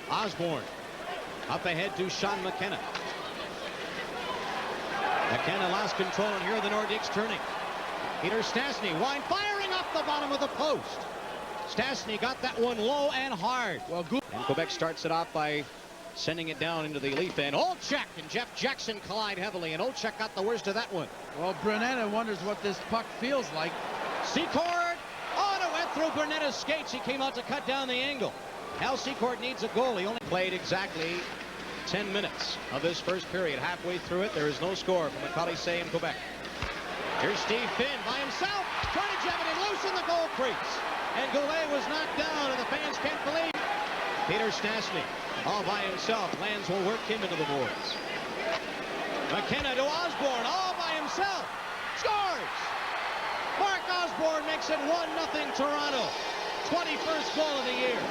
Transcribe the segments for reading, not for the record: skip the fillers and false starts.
Osborne. Up ahead to Sean McKenna. McKenna lost control, and here are the Nordiques turning. Peter Stastny, wide, firing off the bottom of the post. Stastny got that one low and hard. Well, good. And Quebec starts it off by sending it down into the Leaf end. Olczyk and Jeff Jackson collide heavily, and Olczyk got the worst of that one. Well, Brunetta wonders what this puck feels like. Secord. Oh, and it went through Brunetta's skates. He came out to cut down the angle. Hal Secord needs a goal. He only played exactly 10 minutes of this first period. Halfway through it, there is no score from the Colisée in Quebec. Here's Steve Finn by himself, trying to jab it in loose in the goal crease. And Goulet was knocked down, and the fans can't believe. Peter Stastny, all by himself. Lands will work him into the boards. McKenna to Osborne, all by himself. Scores! Mark Osborne makes it 1-0 Toronto. 21st goal of the year.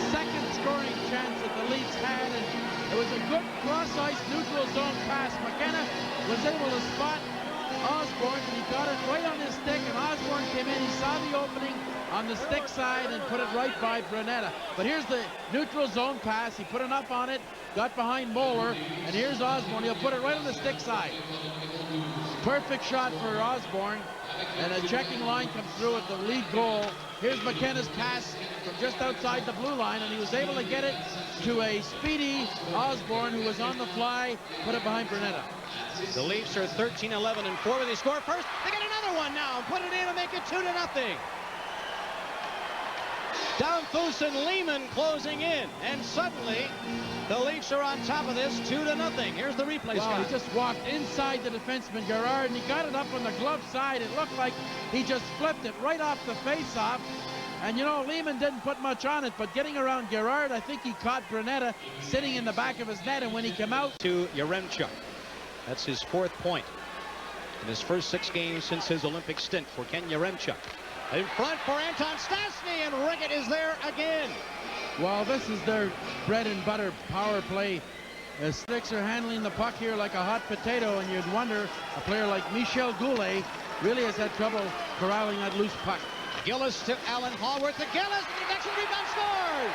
Second scoring chance that the Leafs had, and it was a good cross-ice neutral zone pass. McKenna was able to spot Osborne, and he got it right on his stick, and Osborne came in. He saw the opening on the stick side and put it right by Brunetta. But here's the neutral zone pass. He put enough on it, got behind Moeller, and here's Osborne. He'll put it right on the stick side. Perfect shot for Osborne, and a checking line comes through at the lead goal. Here's McKenna's pass from just outside the blue line, and he was able to get it to a speedy Osborne, who was on the fly, put it behind Brunetta. The Leafs are 13-11-4, but they score first. They get another one now, put it in and make it 2-0. Downfuss and Lehman closing in, and suddenly the Leafs are on top of this 2-0. Here's the replay. Wow, he just walked inside the defenseman Gerard, and he got it up on the glove side. It looked like he just flipped it right off the face-off. And you know, Lehman didn't put much on it, but getting around Gerard, I think he caught Brunetta sitting in the back of his net, and when he came out to Yaremchuk. That's his 4th point in his first 6 games since his Olympic stint for Ken Yaremchuk. In front for Anton Stastny, and Rickett is there again. Well, this is their bread and butter power play. The Sticks are handling the puck here like a hot potato, and you'd wonder a player like Michel Goulet really has had trouble corralling that loose puck. Gillis to Alan Hallworth to Gillis, and the next rebound scores!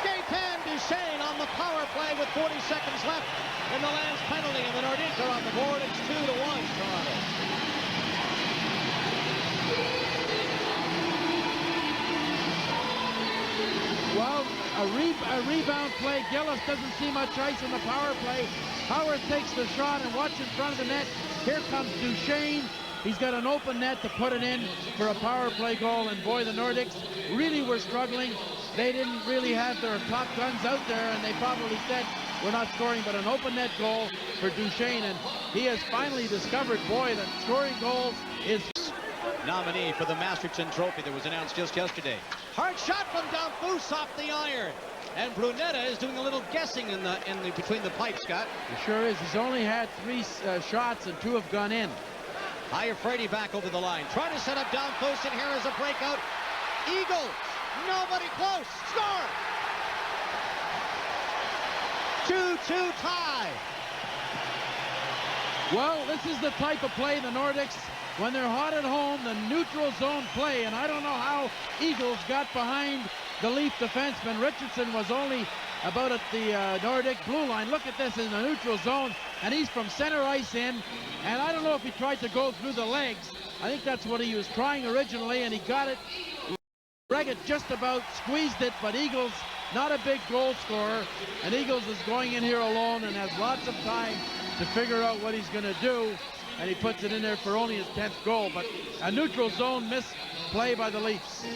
Gaetan Duchesne on the power play with 40 seconds left in the last penalty, and the Nordiques are on the board. It's 2-1 Toronto. Well, a rebound play. Gillis doesn't see much ice in the power play. Howard takes the shot and watch in front of the net. Here comes Duchesne. He's got an open net to put it in for a power play goal, and boy, the Nordiques really were struggling. They didn't really have their top guns out there, and they probably said, we're not scoring, but an open net goal for Duchesne, and he has finally discovered, boy, that scoring goals is... Nominee for the Masterton Trophy that was announced just yesterday. Hard shot from Downfuss off the iron. And Brunetta is doing a little guessing in the between the pipes, Scott. He sure is. He's only had 3 shots, and 2 have gone in. Higher Frady back over the line. Trying to set up Downfuss, and here is a breakout. Eagles. Nobody close. Score! 2-2 tie. Well, this is the type of play the Nordiques, when they're hot at home, the neutral zone play, and I don't know how Eagles got behind the Leaf defenseman. Richardson was only about at the Nordic blue line. Look at this in the neutral zone, and he's from center ice in, and I don't know if he tried to go through the legs. I think that's what he was trying originally, and he got it. Reggett just about squeezed it, but Eagles not a big goal scorer, and Eagles is going in here alone and has lots of time to figure out what he's going to do, and he puts it in there for only his 10th goal. But a neutral zone misplay by the Leafs.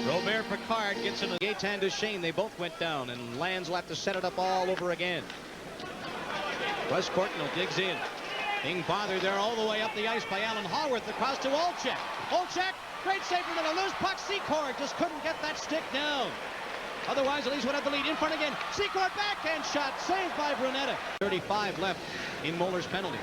Robert Picard gets into Gaetan Duchesne. They both went down, and Lands will have to set it up all over again. Russ Courtnall digs in. Being bothered there all the way up the ice by Alan Hallworth. Across to Olczyk. Olczyk, great save from a loose puck. Secord just couldn't get that stick down. Otherwise, the Leafs would have the lead. In front again. Secord backhand shot, saved by Brunetta. 35 left in Moeller's penalty.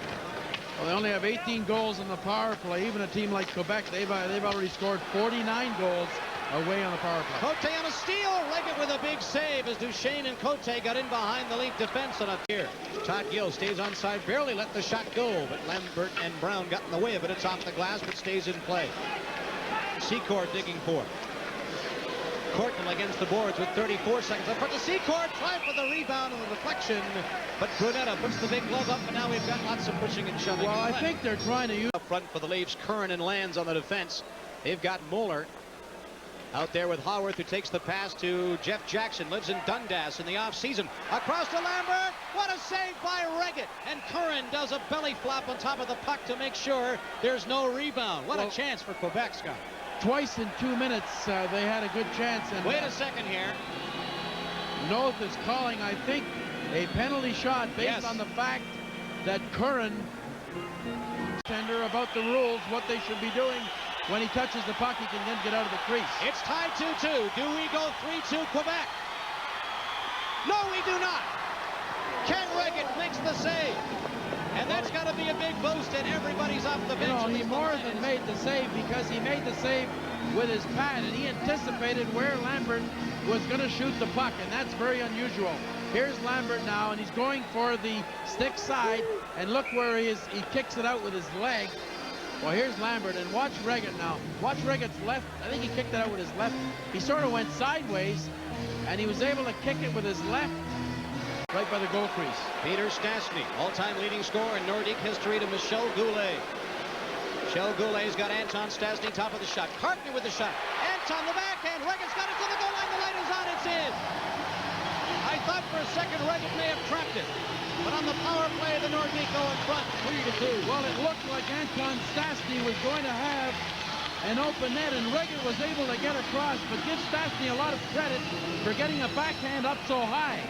Well, they only have 18 goals in the power play. Even a team like Quebec, they've already scored 49 goals away on the power play. Cote on a steal. Leggett with a big save as Duchesne and Cote got in behind the Leaf defense. And up here, Todd Gill stays onside, barely let the shot go, but Lambert and Brown got in the way of it. It's off the glass, but stays in play. Secord digging for. Courtnall against the boards with 34 seconds up front to Secord. Trying for the rebound and the deflection, but Brunetta puts the big glove up, and now we've got lots of pushing and shoving. Well, I think they're trying to use up front for the Leafs. Curran and Lands on the defense. They've got Muller out there with Haworth, who takes the pass to Jeff Jackson. Lives in Dundas in the offseason. Across to Lambert. What a save by Reggett. And Curran does a belly flop on top of the puck to make sure there's no rebound. What a chance for Quebec, Scott. twice in 2 minutes. They had a good chance. And wait a second here. North is calling, I think, a penalty shot based on the fact that Curran tender about the rules, what they should be doing. When he touches the puck, he can then get out of the crease. It's tied 2-2. Do we go 3-2 Quebec? No, we do not. Ken Reggett makes the save. And that's got to be a big boost, and everybody's off the bench. You know, he more than made the save, because he made the save with his pad, and he anticipated where Lambert was going to shoot the puck, and that's very unusual. Here's Lambert now, and he's going for the stick side, and look where he is. He kicks it out with his leg. Well, here's Lambert, and watch Reggett now. Watch Reggett's left. I think he kicked it out with his left. He sort of went sideways, and he was able to kick it with his left right by the goal crease. Peter Stastny, all-time leading scorer in Nordique history, to Michel Goulet. Michel Goulet's got Anton Stastny top of the shot. Carpenter with the shot. Anton the backhand. Reggett's got it to the goal line. The light is on. It's in. I thought for a second Reggett may have trapped it. But on the power play, the Nordiques go in front, 3-2. Well, it looked like Anton Stastny was going to have an open net, and Reggett was able to get across, but give Stastny a lot of credit for getting a backhand up so high.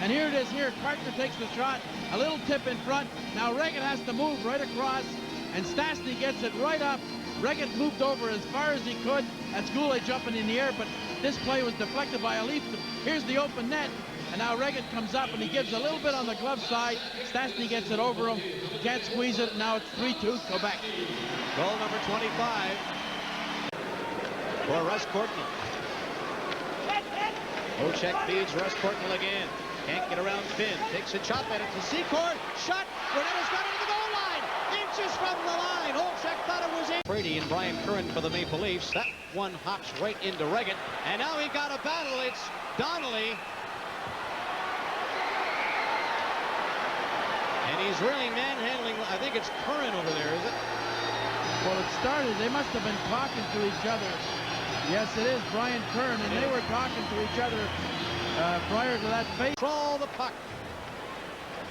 And here it is here. Carter takes the shot, a little tip in front. Now Reggett has to move right across, and Stastny gets it right up. Reggett moved over as far as he could. That's Goulet jumping in the air, but this play was deflected by a Leaf. Here's the open net. And now Reggett comes up, and he gives a little bit on the glove side. Stastny gets it over him. Can't squeeze it. Now it's 3-2 Quebec. Goal number 25 for Russ Courtnall. Ocek feeds Russ Courtnall again. Can't get around Finn. Takes a chop at it to Secord. Shot. Brunetta's got it to the goal line. Inches from the line. Ocek thought it was in. Brady and Brian Curran for the Maple Leafs. That one hops right into Reggett. And now we've got a battle. It's Donnelly. And he's really manhandling, I think it's Curran over there, is it? Well, it started, they must have been talking to each other. Yes, it is Brian Curran, and they were talking to each other prior to that face. Control the puck.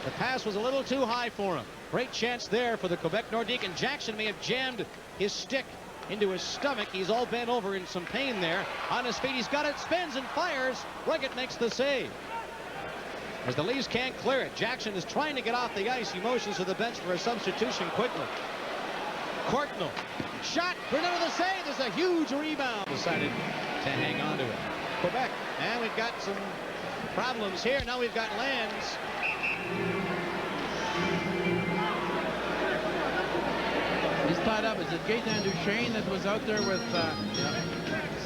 The pass was a little too high for him. Great chance there for the Quebec Nordiques, and Jackson may have jammed his stick into his stomach. He's all bent over in some pain there. On his feet, he's got it, spins and fires. Reggett makes the save. As the Leafs can't clear it, Jackson is trying to get off the ice. He motions to the bench for a substitution quickly. Courtnall, shot, Brunetta the save. There's a huge rebound. Decided to hang on to it. Quebec, and we've got some problems here. Now we've got Lands. He's tied up. Is it Gaetan Duchesne that was out there with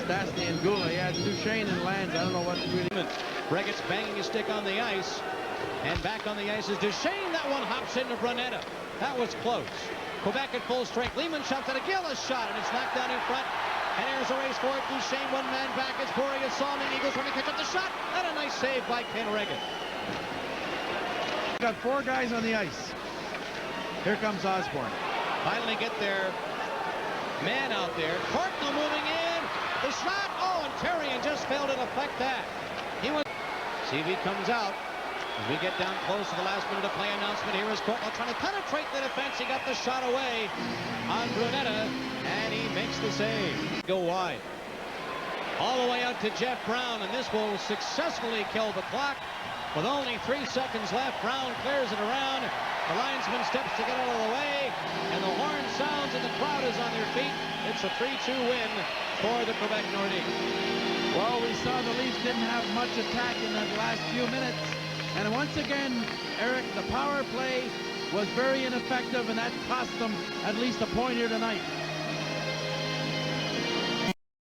Stastny and Goulet? Yeah, it's Duchesne and Lands. I don't know what really. Reggett's banging his stick on the ice. And back on the ice is Duchesne. That one hops into Brunetta. That was close. Quebec at full strength. Lehman shot at a Gillis shot, and it's knocked down in front. And there's a race for it. Duchesne, one man back. It's Boreas, Salming, Eagles trying to catch up the shot. And a nice save by Ken Reggett. Got 4 guys on the ice. Here comes Osborne. Finally get their man out there. Courtnall moving in. The shot. Oh, and Terrien just failed to deflect that. He went. See if he comes out. As we get down close to the last minute of play announcement, here is Courtnall trying to penetrate the defense. He got the shot away on Brunetta, and he makes the save. Go wide. All the way out to Jeff Brown, and this will successfully kill the clock. With only 3 seconds left, Brown clears it around. The linesman steps to get out of the way, and the horn sounds, and the crowd is on their feet. It's a 3-2 win for the Quebec Nordiques. Well, we saw the Leafs didn't have much attack in that last few minutes. And once again, Eric, the power play was very ineffective, and that cost them at least a point here tonight.